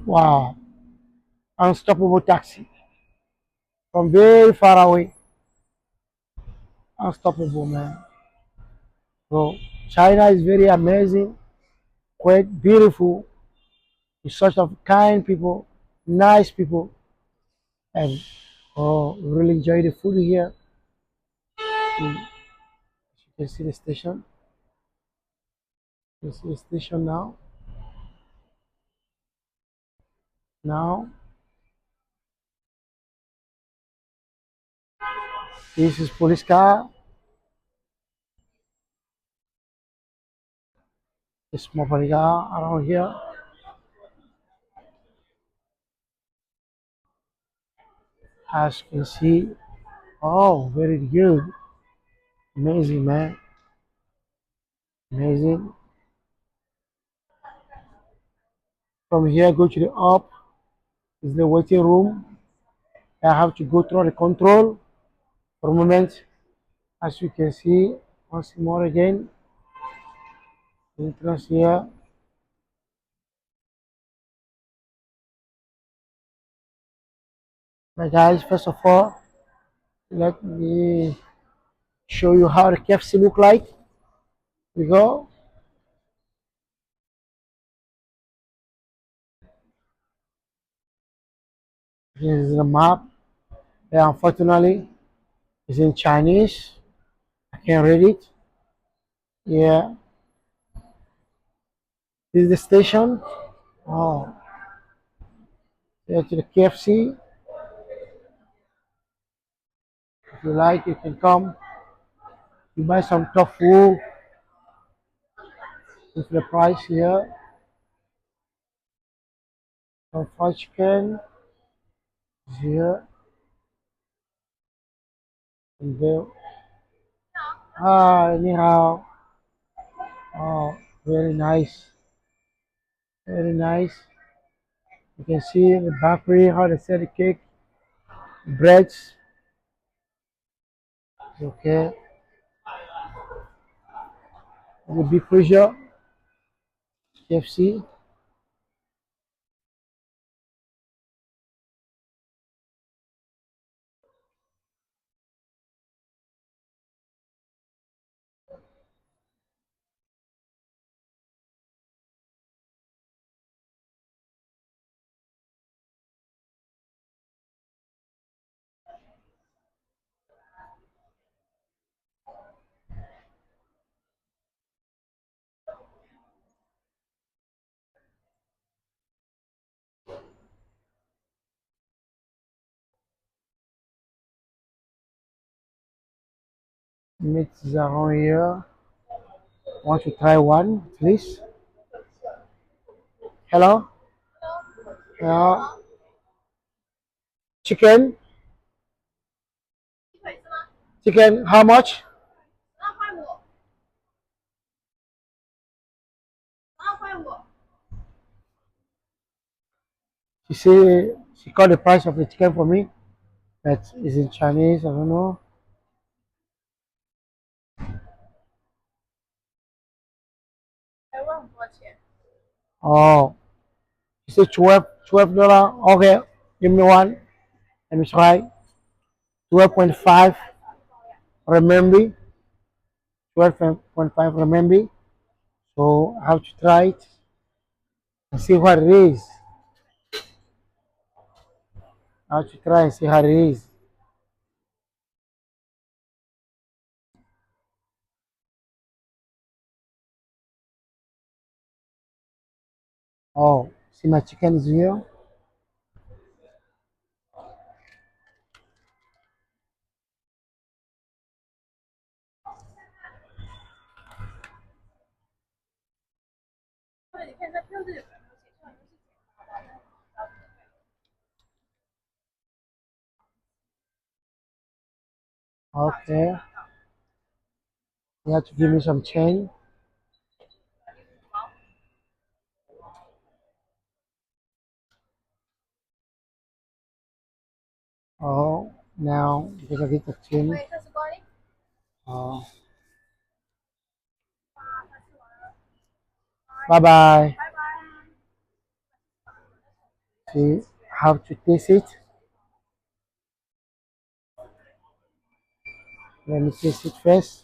Wow, unstoppable taxi from very far away. Unstoppable, man. So China is very amazing, quite beautiful. It's such of kind people, nice people, and oh, really enjoy the food here. You can see the station. You see the station now. Now this is police car. It's small police car around here. As you can see, oh, very good, amazing, man, amazing. From here, go to the up. Is the waiting room. I have to go through the control for a moment. As you can see, once more again, entrance here. My guys, first of all, let me show you how the KFC look like. We go. Here is the map. Yeah, unfortunately, it's in Chinese. I can't read it. Yeah, this is the station. Oh, here to the KFC. If you like, you can come. You buy some tofu with the price here. Some fried chicken is here. And there. Ah, anyhow. Oh, very nice. Very nice. You can see the bakery, how they sell the cake, breads. Okay. The big freezer, KFC. Meat is around here. Want to try one, please? Hello? Chicken? Chicken, how much? She called the price of the chicken for me. That is in Chinese, I don't know. Oh, she said 12 $12. Okay, give me one. Let me try. 12.5 renminbi. 12.5 renminbi. So I have to try it and see what it is. I have to try and see how it is. Oh, see my chicken is here. Okay, you have to give me some change. Oh, now because I get the change. Oh, bye bye. See how to taste it. Let me taste it first.